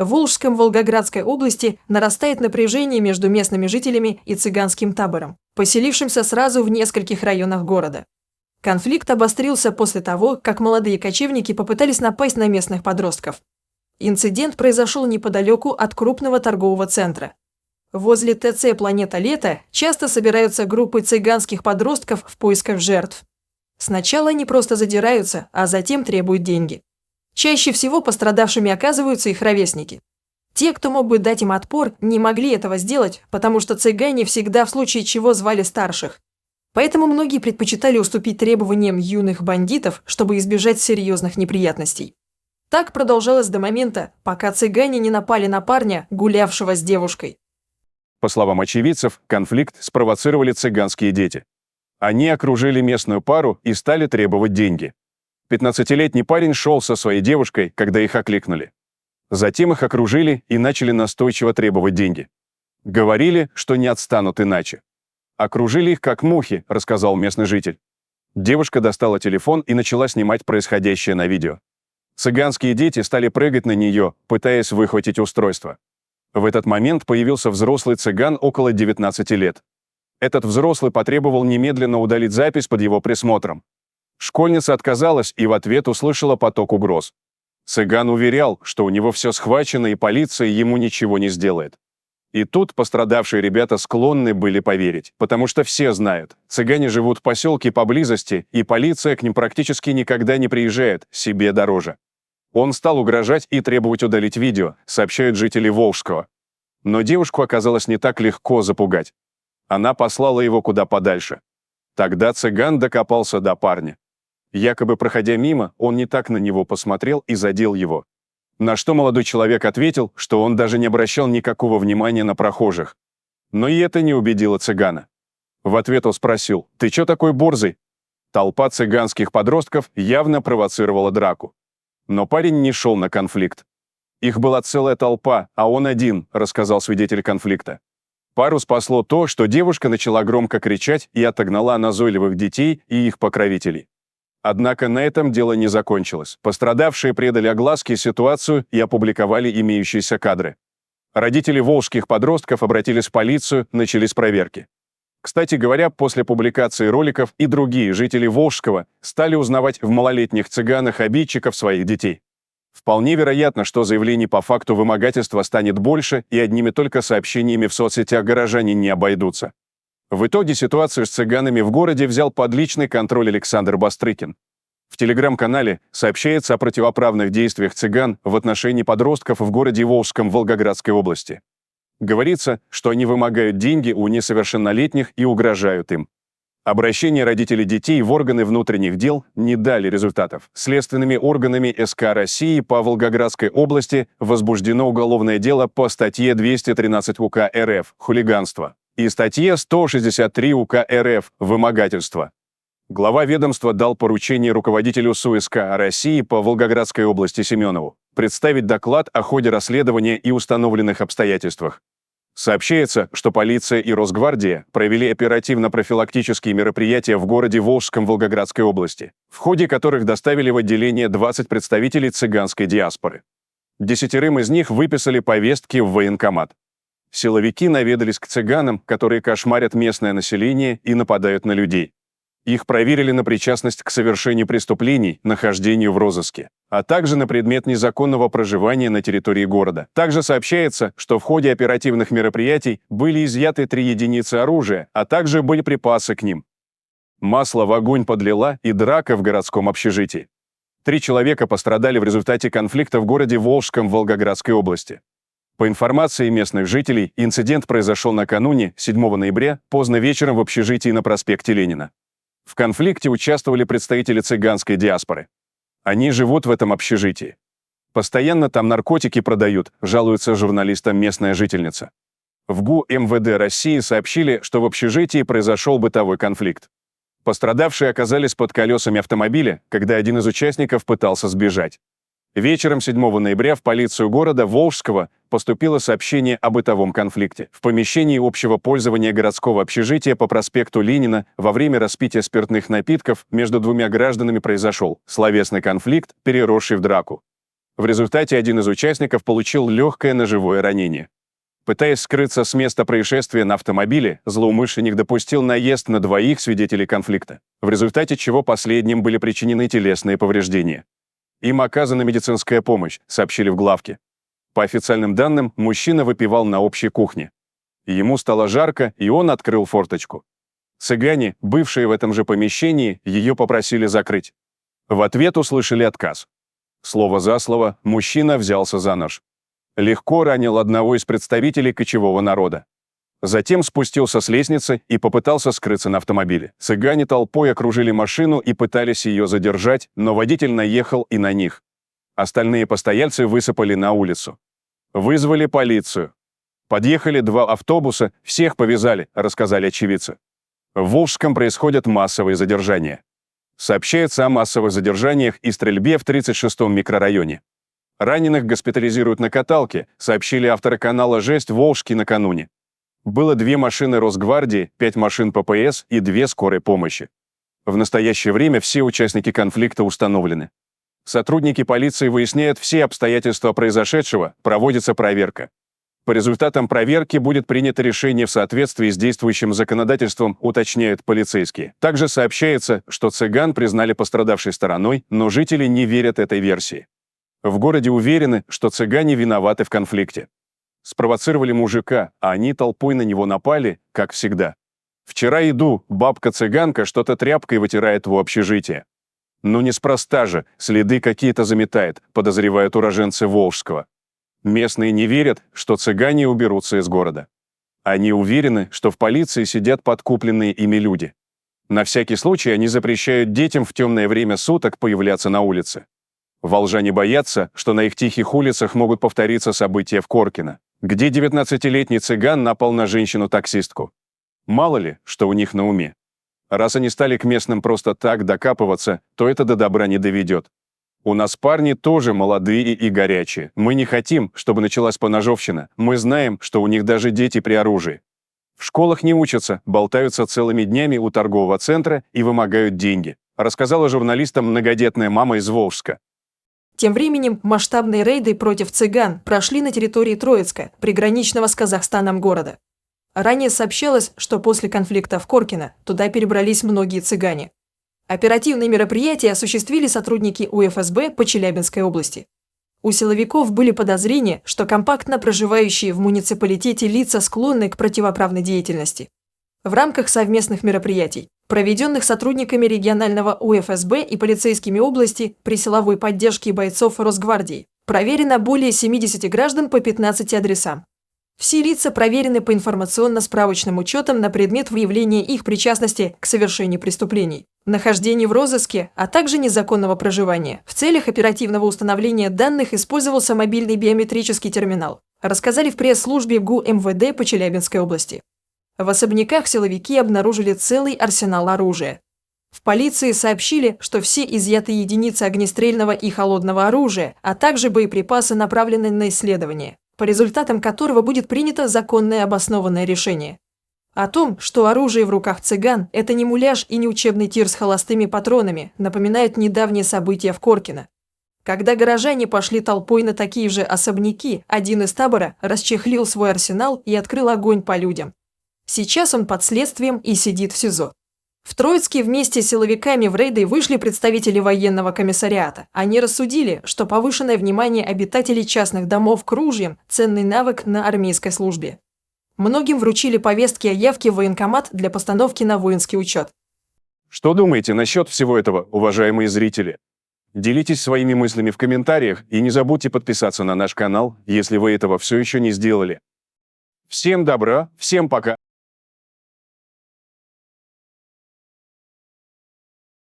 В Волжском Волгоградской области нарастает напряжение между местными жителями и цыганским табором, поселившимся сразу в нескольких районах города. Конфликт обострился после того, как молодые кочевники попытались напасть на местных подростков. Инцидент произошел неподалеку от крупного торгового центра. Возле ТЦ «Планета Лето» часто собираются группы цыганских подростков в поисках жертв. Сначала они просто задираются, а затем требуют деньги. Чаще всего пострадавшими оказываются их ровесники. Те, кто мог бы дать им отпор, не могли этого сделать, потому что цыгане всегда в случае чего звали старших. Поэтому многие предпочитали уступить требованиям юных бандитов, чтобы избежать серьезных неприятностей. Так продолжалось до момента, пока цыгане не напали на парня, гулявшего с девушкой. По словам очевидцев, конфликт спровоцировали цыганские дети. Они окружили местную пару и стали требовать деньги. 15-летний парень шел со своей девушкой, когда их окликнули. Затем их окружили и начали настойчиво требовать деньги. Говорили, что не отстанут иначе. «Окружили их как мухи», — рассказал местный житель. Девушка достала телефон и начала снимать происходящее на видео. Цыганские дети стали прыгать на нее, пытаясь выхватить устройство. В этот момент появился взрослый цыган около 19 лет. Этот взрослый потребовал немедленно удалить запись под его присмотром. Школьница отказалась и в ответ услышала поток угроз. Цыган уверял, что у него все схвачено и полиция ему ничего не сделает. И тут пострадавшие ребята склонны были поверить, потому что все знают, цыгане живут в поселке поблизости, и полиция к ним практически никогда не приезжает, себе дороже. Он стал угрожать и требовать удалить видео, сообщают жители Волжского. Но девушку оказалось не так легко запугать. Она послала его куда подальше. Тогда цыган докопался до парня. Якобы проходя мимо, он не так на него посмотрел и задел его. На что молодой человек ответил, что он даже не обращал никакого внимания на прохожих. Но и это не убедило цыгана. В ответ он спросил: «Ты чё такой борзый?» Толпа цыганских подростков явно провоцировала драку. Но парень не шел на конфликт. «Их была целая толпа, а он один», — рассказал свидетель конфликта. Пару спасло то, что девушка начала громко кричать и отогнала назойливых детей и их покровителей. Однако на этом дело не закончилось. Пострадавшие придали огласке ситуацию и опубликовали имеющиеся кадры. Родители волжских подростков обратились в полицию, начались проверки. Кстати говоря, после публикации роликов и другие жители Волжского стали узнавать в малолетних цыганах обидчиков своих детей. Вполне вероятно, что заявлений по факту вымогательства станет больше, и одними только сообщениями в соцсетях горожане не обойдутся. В итоге ситуацию с цыганами в городе взял под личный контроль Александр Бастрыкин. В телеграм-канале сообщается о противоправных действиях цыган в отношении подростков в городе Волжском Волгоградской области. Говорится, что они вымогают деньги у несовершеннолетних и угрожают им. Обращения родителей детей в органы внутренних дел не дали результатов. Следственными органами СК России по Волгоградской области возбуждено уголовное дело по статье 213 УК РФ «Хулиганство» и статье 163 УК РФ «Вымогательство». Глава ведомства дал поручение руководителю СУСК России по Волгоградской области Семенову представить доклад о ходе расследования и установленных обстоятельствах. Сообщается, что полиция и Росгвардия провели оперативно-профилактические мероприятия в городе Волжском Волгоградской области, в ходе которых доставили в отделение 20 представителей цыганской диаспоры. 10 из них выписали повестки в военкомат. Силовики наведались к цыганам, которые кошмарят местное население и нападают на людей. Их проверили на причастность к совершению преступлений, нахождению в розыске, а также на предмет незаконного проживания на территории города. Также сообщается, что в ходе оперативных мероприятий были изъяты 3 единицы оружия, а также боеприпасы к ним. Масло в огонь подлила и драка в городском общежитии. 3 человека пострадали в результате конфликта в городе Волжском Волгоградской области. По информации местных жителей, инцидент произошел накануне, 7 ноября, поздно вечером в общежитии на проспекте Ленина. В конфликте участвовали представители цыганской диаспоры. Они живут в этом общежитии. Постоянно там наркотики продают, жалуется журналистам местная жительница. В ГУ МВД России сообщили, что в общежитии произошел бытовой конфликт. Пострадавшие оказались под колесами автомобиля, когда один из участников пытался сбежать. Вечером 7 ноября в полицию города Волжского поступило сообщение о бытовом конфликте. В помещении общего пользования городского общежития по проспекту Ленина во время распития спиртных напитков между 2 гражданами произошел словесный конфликт, переросший в драку. В результате один из участников получил легкое ножевое ранение. Пытаясь скрыться с места происшествия на автомобиле, злоумышленник допустил наезд на двоих свидетелей конфликта, в результате чего последним были причинены телесные повреждения. Им оказана медицинская помощь, сообщили в главке. По официальным данным, мужчина выпивал на общей кухне. Ему стало жарко, и он открыл форточку. Цыгане, бывшие в этом же помещении, ее попросили закрыть. В ответ услышали отказ. Слово за слово, мужчина взялся за нож. Легко ранил одного из представителей кочевого народа. Затем спустился с лестницы и попытался скрыться на автомобиле. Цыгане толпой окружили машину и пытались ее задержать, но водитель наехал и на них. Остальные постояльцы высыпали на улицу. Вызвали полицию. Подъехали 2 автобуса, всех повязали, рассказали очевидцы. В Волжском происходят массовые задержания. Сообщается о массовых задержаниях и стрельбе в 36-м микрорайоне. Раненых госпитализируют на каталке, сообщили авторы канала «Жесть» Волжский накануне. Было 2 машины Росгвардии, 5 машин ППС и 2 скорой помощи. В настоящее время все участники конфликта установлены. Сотрудники полиции выясняют все обстоятельства произошедшего, проводится проверка. По результатам проверки будет принято решение в соответствии с действующим законодательством, уточняют полицейские. Также сообщается, что цыган признали пострадавшей стороной, но жители не верят этой версии. В городе уверены, что цыгане виноваты в конфликте. Спровоцировали мужика, а они толпой на него напали, как всегда. Вчера иду, бабка-цыганка что-то тряпкой вытирает в общежитие. Но неспроста же, следы какие-то заметает, подозревают уроженцы Волжского. Местные не верят, что цыгане уберутся из города. Они уверены, что в полиции сидят подкупленные ими люди. На всякий случай они запрещают детям в темное время суток появляться на улице. Волжане боятся, что на их тихих улицах могут повториться события в Коркино, где 19-летний цыган напал на женщину-таксистку. Мало ли, что у них на уме. Раз они стали к местным просто так докапываться, то это до добра не доведет. У нас парни тоже молодые и горячие. Мы не хотим, чтобы началась поножовщина. Мы знаем, что у них даже дети при оружии. В школах не учатся, болтаются целыми днями у торгового центра и вымогают деньги, рассказала журналистам многодетная мама из Волжска. Тем временем масштабные рейды против цыган прошли на территории Троицка, приграничного с Казахстаном города. Ранее сообщалось, что после конфликта в Коркино туда перебрались многие цыгане. Оперативные мероприятия осуществили сотрудники УФСБ по Челябинской области. У силовиков были подозрения, что компактно проживающие в муниципалитете лица склонны к противоправной деятельности. В рамках совместных мероприятий, проведенных сотрудниками регионального УФСБ и полицейскими области при силовой поддержке бойцов Росгвардии, проверено более 70 граждан по 15 адресам. Все лица проверены по информационно-справочным учетам на предмет выявления их причастности к совершению преступлений, нахождении в розыске, а также незаконного проживания. В целях оперативного установления данных использовался мобильный биометрический терминал, рассказали в пресс-службе ГУ МВД по Челябинской области. В особняках силовики обнаружили целый арсенал оружия. В полиции сообщили, что все изъятые единицы огнестрельного и холодного оружия, а также боеприпасы направлены на исследование, по результатам которого будет принято законное обоснованное решение. О том, что оружие в руках цыган – это не муляж и не учебный тир с холостыми патронами, напоминают недавние события в Коркино. Когда горожане пошли толпой на такие же особняки, один из табора расчехлил свой арсенал и открыл огонь по людям. Сейчас он под следствием и сидит в СИЗО. В Троицке вместе с силовиками в рейды вышли представители военного комиссариата. Они рассудили, что повышенное внимание обитателей частных домов к ружьям – ценный навык на армейской службе. Многим вручили повестки о явке в военкомат для постановки на воинский учет. Что думаете насчет всего этого, уважаемые зрители? Делитесь своими мыслями в комментариях и не забудьте подписаться на наш канал, если вы этого все еще не сделали. Всем добра, всем пока!